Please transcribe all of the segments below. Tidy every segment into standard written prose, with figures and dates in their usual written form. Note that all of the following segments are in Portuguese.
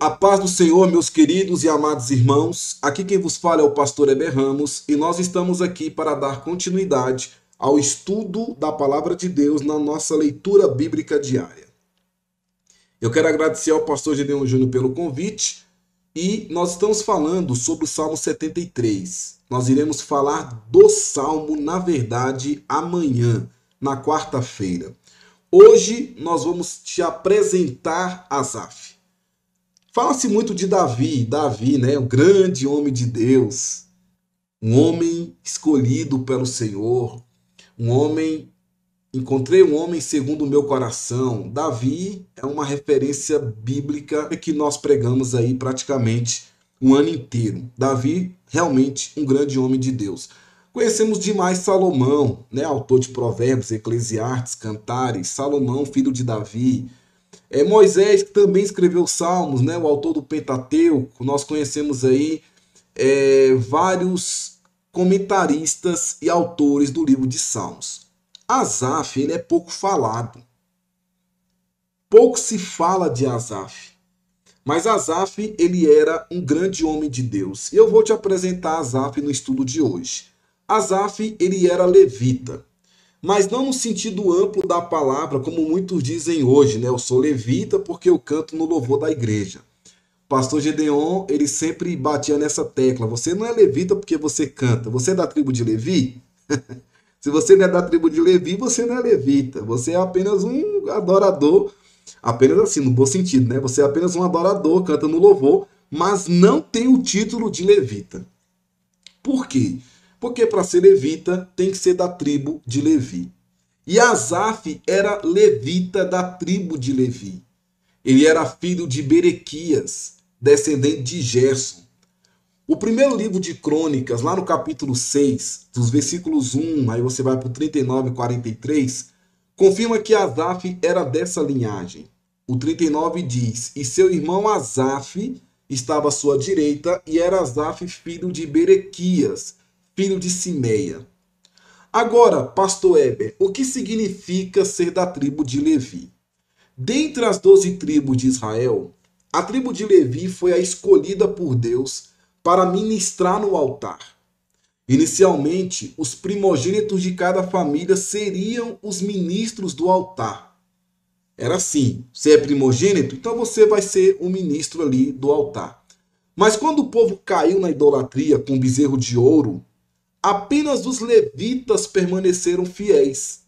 A paz do Senhor, meus queridos e amados irmãos. Aqui quem vos fala é o pastor Heber Ramos e nós estamos aqui para dar continuidade ao estudo da palavra de Deus na nossa leitura bíblica diária. Eu quero agradecer ao pastor Gedeon Júnior pelo convite e nós estamos falando sobre o Salmo 73. Nós iremos falar do Salmo, na verdade, amanhã, na quarta-feira. Hoje nós vamos te apresentar Asaf. Fala-se muito de Davi, né, um grande homem de Deus, um homem escolhido pelo Senhor, encontrei um homem segundo o meu coração. Davi é uma referência bíblica que nós pregamos aí praticamente um ano inteiro. Davi, realmente um grande homem de Deus. Conhecemos demais Salomão, né, autor de Provérbios, Eclesiastes, Cantares, Salomão, filho de Davi. Moisés, que também escreveu Salmos, né, o autor do Pentateuco. Nós conhecemos aí vários comentaristas e autores do livro de Salmos. Asaf, ele é pouco falado. Pouco se fala de Asaf. Mas Asaf, ele era um grande homem de Deus. E eu vou te apresentar Asaf no estudo de hoje. Asaf, ele era levita. Mas não no sentido amplo da palavra, como muitos dizem hoje, né? Eu sou levita porque eu canto no louvor da igreja. O pastor Gedeon, ele sempre batia nessa tecla. Você não é levita porque você canta. Você é da tribo de Levi? Se você não é da tribo de Levi, você não é levita. Você é apenas um adorador. Apenas assim, no bom sentido, né? Você é apenas um adorador, canta no louvor, mas não tem o título de levita. Por quê? Porque para ser levita tem que ser da tribo de Levi. E Asaf era levita da tribo de Levi. Ele era filho de Berequias, descendente de Gerson. O primeiro livro de Crônicas, lá no capítulo 6, dos versículos 1, aí você vai para o 39 e 43, confirma que Asaf era dessa linhagem. O 39 diz: E seu irmão Asaf estava à sua direita, e era Asaf filho de Berequias, filho de Simeia. Agora, pastor Heber, o que significa ser da tribo de Levi? Dentre as 12 tribos de Israel, a tribo de Levi foi a escolhida por Deus para ministrar no altar. Inicialmente, os primogênitos de cada família seriam os ministros do altar. Era assim, você é primogênito, então você vai ser o ministro ali do altar. Mas quando o povo caiu na idolatria com o bezerro de ouro, apenas os levitas permaneceram fiéis.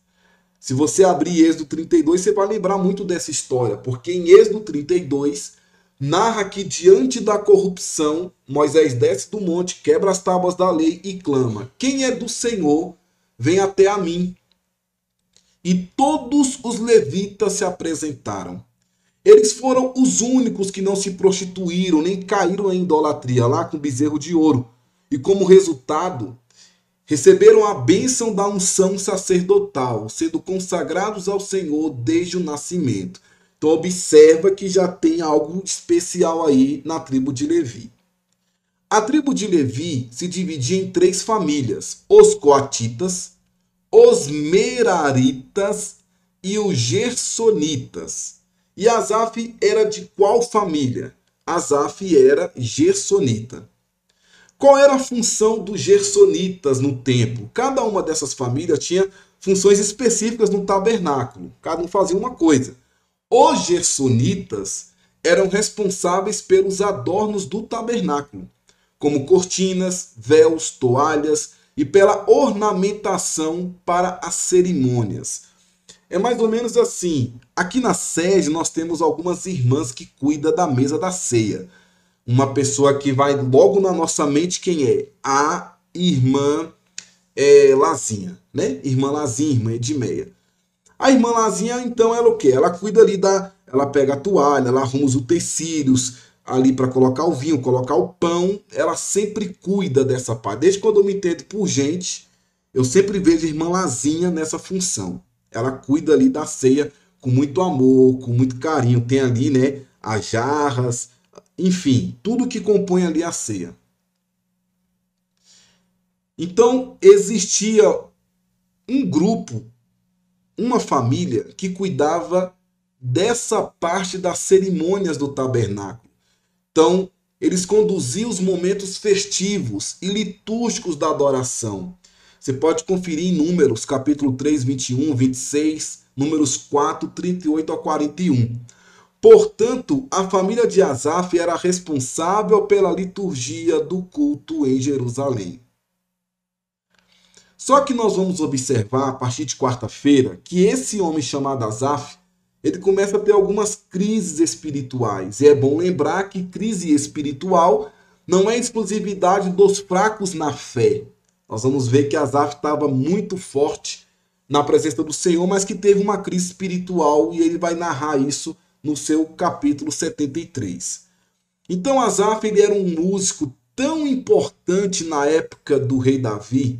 Se você abrir Êxodo 32, você vai lembrar muito dessa história, porque em Êxodo 32 narra que diante da corrupção, Moisés desce do monte, quebra as tábuas da lei e clama: quem é do Senhor, vem até a mim. E todos os levitas se apresentaram. Eles foram os únicos que não se prostituíram, nem caíram em idolatria, lá com o bezerro de ouro. E como resultado, receberam a bênção da unção sacerdotal, sendo consagrados ao Senhor desde o nascimento. Então observa que já tem algo especial aí na tribo de Levi. A tribo de Levi se dividia em 3 famílias: os coatitas, os meraritas e os gersonitas. E Asaf era de qual família? Asaf era gersonita. Qual era a função dos gersonitas no templo? Cada uma dessas famílias tinha funções específicas no tabernáculo. Cada um fazia uma coisa. Os gersonitas eram responsáveis pelos adornos do tabernáculo, como cortinas, véus, toalhas e pela ornamentação para as cerimônias. É mais ou menos assim. Aqui na sede nós temos algumas irmãs que cuidam da mesa da ceia. Uma pessoa que vai logo na nossa mente, quem é? A irmã Lazinha, né? Irmã Lazinha, irmã Edmeia. A irmã Lazinha, então, ela o quê? Ela cuida ali ela pega a toalha, ela arruma os utensílios ali para colocar o vinho, colocar o pão. Ela sempre cuida dessa parte. Desde quando eu me entendo por gente, eu sempre vejo a irmã Lazinha nessa função. Ela cuida ali da ceia com muito amor, com muito carinho. Tem ali, né, as jarras, enfim, tudo que compõe ali a ceia. Então, existia um grupo, uma família que cuidava dessa parte das cerimônias do tabernáculo. Então, eles conduziam os momentos festivos e litúrgicos da adoração. Você pode conferir em Números, capítulo 3, 21, 26, Números 4, 38 a 41. Portanto, a família de Asaf era responsável pela liturgia do culto em Jerusalém. Só que nós vamos observar, a partir de quarta-feira, que esse homem chamado Asaf, ele começa a ter algumas crises espirituais. E é bom lembrar que crise espiritual não é exclusividade dos fracos na fé. Nós vamos ver que Asaf estava muito forte na presença do Senhor, mas que teve uma crise espiritual, e ele vai narrar isso no seu capítulo 73. Então Asaf, ele era um músico tão importante na época do rei Davi,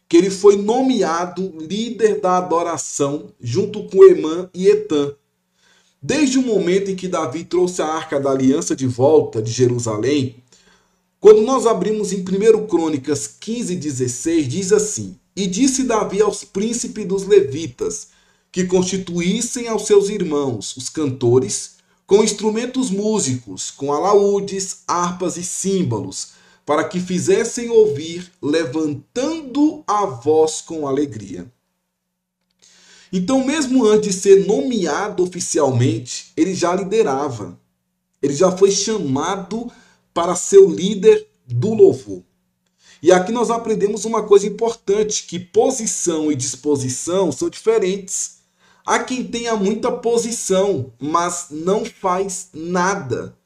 que ele foi nomeado líder da adoração junto com Emã e Etã. Desde o momento em que Davi trouxe a Arca da Aliança de volta de Jerusalém, quando nós abrimos em 1 Crônicas 15:16, diz assim: E disse Davi aos príncipes dos levitas, que constituíssem aos seus irmãos, os cantores, com instrumentos músicos, com alaúdes, harpas e símbolos, para que fizessem ouvir, levantando a voz com alegria. Então, mesmo antes de ser nomeado oficialmente, ele já liderava. Ele já foi chamado para ser o líder do louvor. E aqui nós aprendemos uma coisa importante, que posição e disposição são diferentes. Há quem tenha muita posição, mas não faz nada.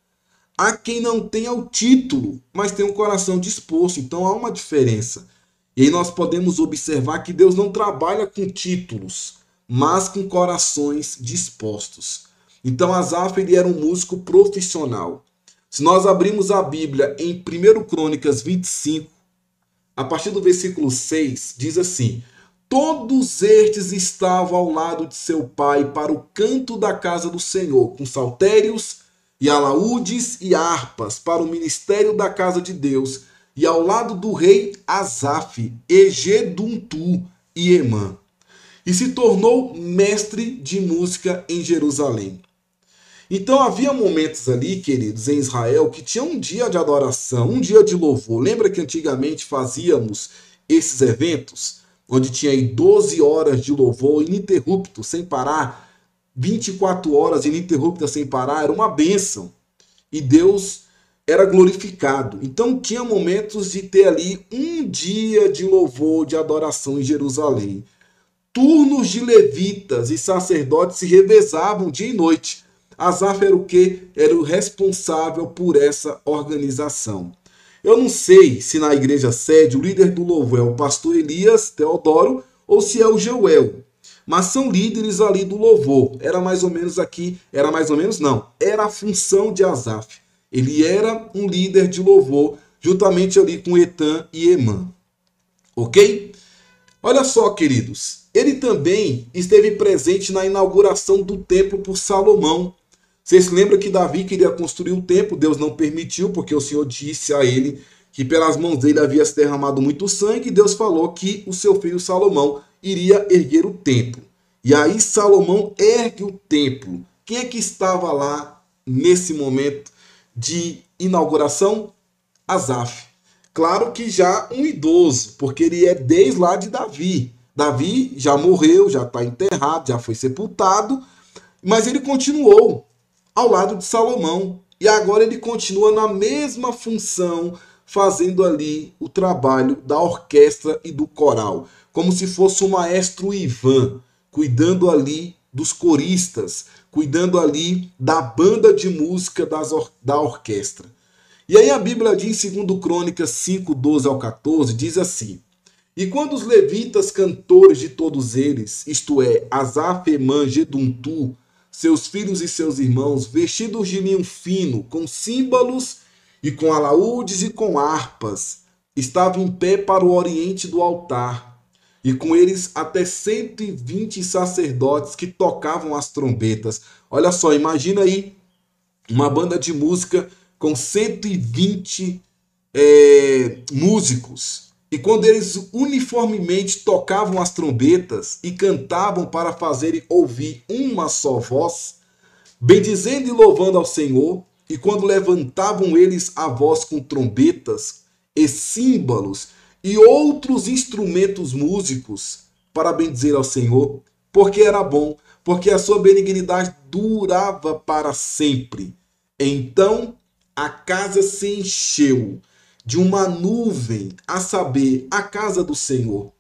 Há quem não tenha o título, mas tem um coração disposto. Então há uma diferença. E aí nós podemos observar que Deus não trabalha com títulos, mas com corações dispostos. Então Asaf, ele era um músico profissional. Se nós abrirmos a Bíblia em 1 Crônicas 25, a partir do versículo 6, diz assim: Todos estes estavam ao lado de seu pai para o canto da casa do Senhor, com saltérios e alaúdes e harpas para o ministério da casa de Deus, e ao lado do rei Asaf, Egeduntu e Emã. E se tornou mestre de música em Jerusalém. Então havia momentos ali, queridos, em Israel, que tinha um dia de adoração, um dia de louvor. Lembra que antigamente fazíamos esses eventos? Onde tinha aí 12 horas de louvor ininterrupto, sem parar, 24 horas ininterruptas sem parar, era uma bênção. E Deus era glorificado. Então tinha momentos de ter ali um dia de louvor, de adoração em Jerusalém. Turnos de levitas e sacerdotes se revezavam dia e noite. Asaf era o quê? Era o responsável por essa organização. Eu não sei se na igreja sede o líder do louvor é o pastor Elias Teodoro ou se é o Joel. Mas são líderes ali do louvor. Era mais ou menos aqui, era mais ou menos não. Era a função de Asaf. Ele era um líder de louvor, juntamente ali com Etã e Emã. Ok? Olha só, queridos. Ele também esteve presente na inauguração do templo por Salomão. Vocês se lembram que Davi queria construir o templo, Deus não permitiu, porque o Senhor disse a ele que pelas mãos dele havia se derramado muito sangue, e Deus falou que o seu filho Salomão iria erguer o templo. E aí Salomão ergue o templo. Quem é que estava lá nesse momento de inauguração? Asaf. Claro que já um idoso, porque ele é desde lá de Davi. Davi já morreu, já está enterrado, já foi sepultado, mas ele continuou ao lado de Salomão. E agora ele continua na mesma função, fazendo ali o trabalho da orquestra e do coral, como se fosse o maestro Ivan, cuidando ali dos coristas, cuidando ali da banda de música da orquestra. E aí a Bíblia diz em 2 Crônicas 5, 12 ao 14, diz assim: E quando os levitas cantores de todos eles, isto é, Asaf, Emã, Geduntu, seus filhos e seus irmãos, vestidos de linho fino, com símbolos e com alaúdes e com harpas, estavam em pé para o oriente do altar, e com eles até 120 sacerdotes que tocavam as trombetas. Olha só, imagina aí uma banda de música com 120 músicos. E quando eles uniformemente tocavam as trombetas e cantavam para fazerem ouvir uma só voz, bendizendo e louvando ao Senhor, e quando levantavam eles a voz com trombetas e símbolos e outros instrumentos músicos para bendizer ao Senhor, porque era bom, porque a sua benignidade durava para sempre. Então a casa se encheu de uma nuvem, a saber, a casa do Senhor.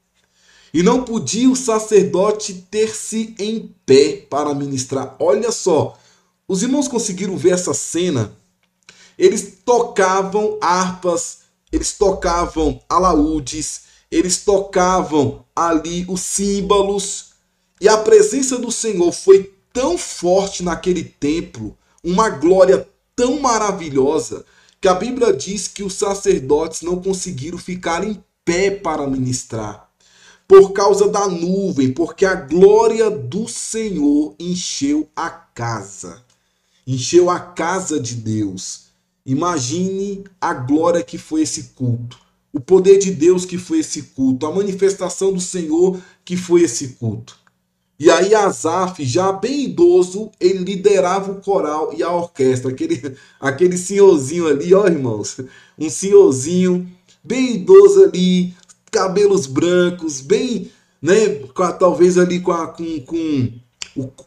E não podia o sacerdote ter-se em pé para ministrar. Olha só, os irmãos conseguiram ver essa cena? Eles tocavam harpas, eles tocavam alaúdes, eles tocavam ali os símbolos. E a presença do Senhor foi tão forte naquele templo, uma glória tão maravilhosa, que a Bíblia diz que os sacerdotes não conseguiram ficar em pé para ministrar. Por causa da nuvem, porque a glória do Senhor encheu a casa. Encheu a casa de Deus. Imagine a glória que foi esse culto. O poder de Deus que foi esse culto. A manifestação do Senhor que foi esse culto. E aí Asaf, já bem idoso, ele liderava o coral e a orquestra. Aquele senhorzinho ali, ó irmãos. Um senhorzinho bem idoso ali, cabelos brancos, bem, né, talvez ali com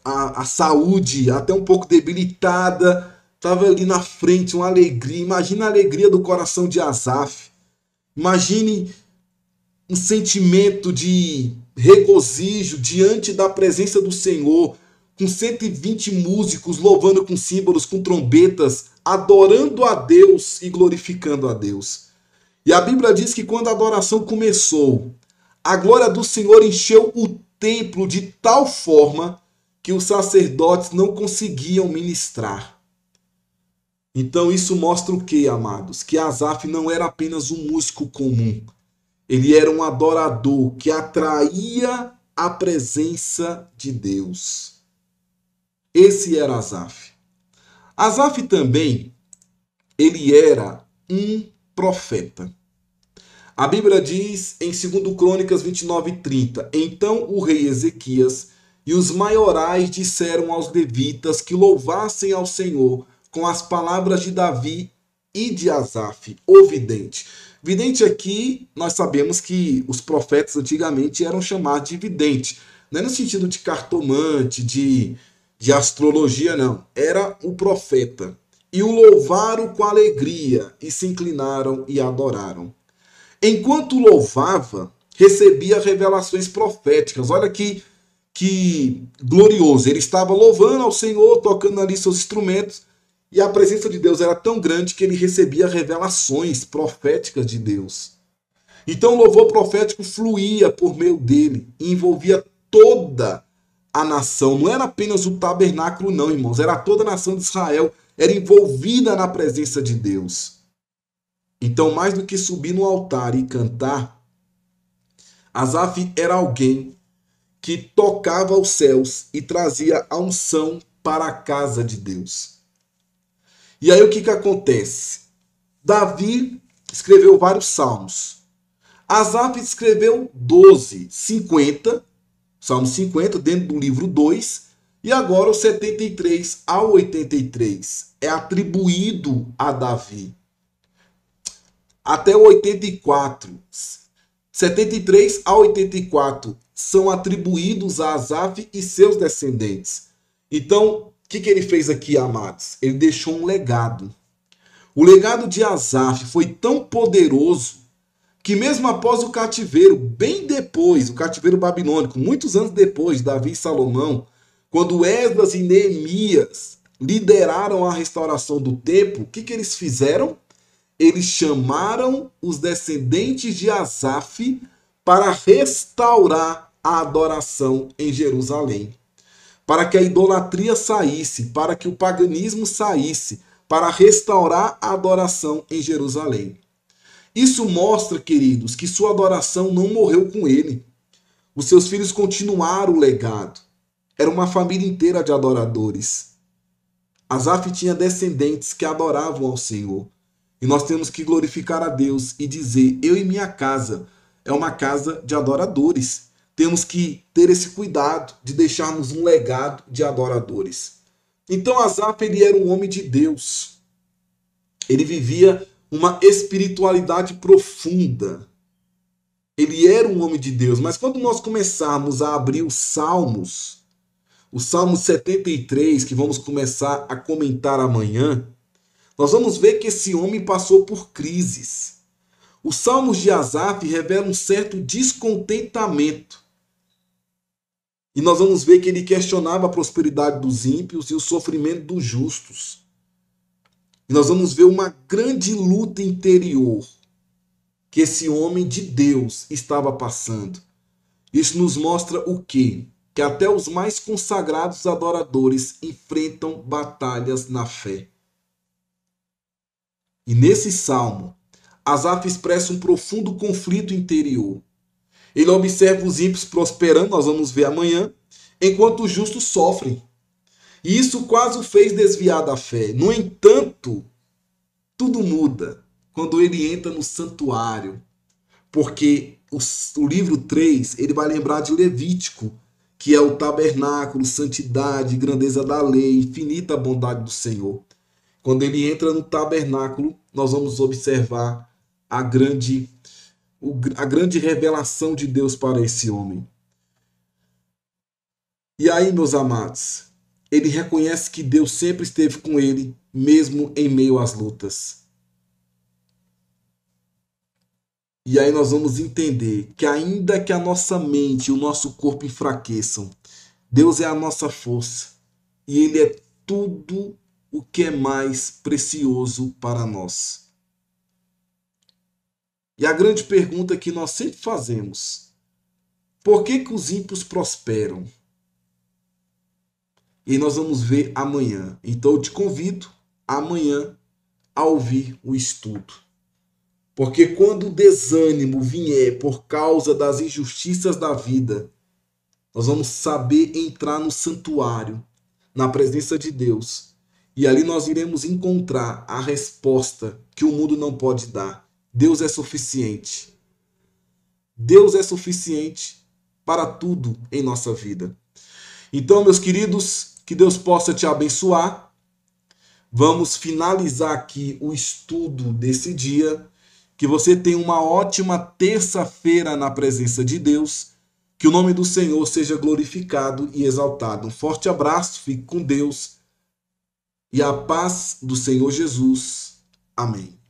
a saúde até um pouco debilitada, estava ali na frente, uma alegria. Imagina a alegria do coração de Asaf. Imagine um sentimento de regozijo diante da presença do Senhor, com 120 músicos louvando com símbolos, com trombetas, adorando a Deus e glorificando a Deus. E a Bíblia diz que quando a adoração começou, a glória do Senhor encheu o templo de tal forma que os sacerdotes não conseguiam ministrar. Então isso mostra o que, amados? Que Asaf não era apenas um músico comum. Ele era um adorador que atraía a presença de Deus. Esse era Asaf. Asaf também, ele era um profeta. A Bíblia diz em 2 Crônicas 29:30, então o rei Ezequias e os maiorais disseram aos levitas que louvassem ao Senhor com as palavras de Davi e de Asaf, o vidente. Vidente aqui, nós sabemos que os profetas antigamente eram chamados de vidente. Não é no sentido de cartomante, de astrologia, não. Era o profeta. E o louvaram com alegria, e se inclinaram e adoraram. Enquanto louvava, recebia revelações proféticas. Olha que glorioso. Ele estava louvando ao Senhor, tocando ali seus instrumentos, e a presença de Deus era tão grande que ele recebia revelações proféticas de Deus. Então o louvor profético fluía por meio dele e envolvia toda a nação. Não era apenas o tabernáculo, não, irmãos. Era toda a nação de Israel. Era envolvida na presença de Deus. Então, mais do que subir no altar e cantar, Asaf era alguém que tocava os céus e trazia a unção para a casa de Deus. E aí o que acontece? Davi escreveu vários salmos. Asaf escreveu 12, 50, Salmo 50, dentro do livro 2, e agora o 73 ao 83 é atribuído a Davi. Até o 84, 73 a 84 são atribuídos a Asaf e seus descendentes. Então, o que ele fez aqui, amados? Ele deixou um legado. O legado de Asaf foi tão poderoso que mesmo após o cativeiro, bem depois, o cativeiro babilônico, muitos anos depois, Davi e Salomão, quando Esdras e Neemias lideraram a restauração do templo, o que eles fizeram? Eles chamaram os descendentes de Asaf para restaurar a adoração em Jerusalém, para que a idolatria saísse, para que o paganismo saísse, para restaurar a adoração em Jerusalém. Isso mostra, queridos, que sua adoração não morreu com ele. Os seus filhos continuaram o legado. Era uma família inteira de adoradores. Asaf tinha descendentes que adoravam ao Senhor. E nós temos que glorificar a Deus e dizer, eu e minha casa é uma casa de adoradores. Temos que ter esse cuidado de deixarmos um legado de adoradores. Então Asaf, ele era um homem de Deus. Ele vivia uma espiritualidade profunda. Ele era um homem de Deus. Mas quando nós começarmos a abrir os Salmos, o Salmo 73, que vamos começar a comentar amanhã, nós vamos ver que esse homem passou por crises. Os Salmos de Asaf revelam um certo descontentamento. E nós vamos ver que ele questionava a prosperidade dos ímpios e o sofrimento dos justos. E nós vamos ver uma grande luta interior que esse homem de Deus estava passando. Isso nos mostra o quê? Que até os mais consagrados adoradores enfrentam batalhas na fé. E nesse salmo, Asaf expressa um profundo conflito interior. Ele observa os ímpios prosperando, nós vamos ver amanhã, enquanto os justos sofrem. E isso quase o fez desviar da fé. No entanto, tudo muda quando ele entra no santuário. Porque o livro 3, ele vai lembrar de Levítico, que é o tabernáculo, santidade, grandeza da lei, infinita bondade do Senhor. Quando ele entra no tabernáculo, nós vamos observar a grande revelação de Deus para esse homem. E aí, meus amados, ele reconhece que Deus sempre esteve com ele, mesmo em meio às lutas. E aí nós vamos entender que ainda que a nossa mente e o nosso corpo enfraqueçam, Deus é a nossa força e Ele é tudo o que é mais precioso para nós. E a grande pergunta que nós sempre fazemos: por que os ímpios prosperam? E nós vamos ver amanhã. Então eu te convido amanhã a ouvir o estudo. Porque quando o desânimo vier por causa das injustiças da vida, nós vamos saber entrar no santuário, na presença de Deus. E ali nós iremos encontrar a resposta que o mundo não pode dar. Deus é suficiente. Deus é suficiente para tudo em nossa vida. Então, meus queridos, que Deus possa te abençoar. Vamos finalizar aqui o estudo desse dia. Que você tenha uma ótima terça-feira na presença de Deus. Que o nome do Senhor seja glorificado e exaltado. Um forte abraço, fique com Deus. E a paz do Senhor Jesus. Amém.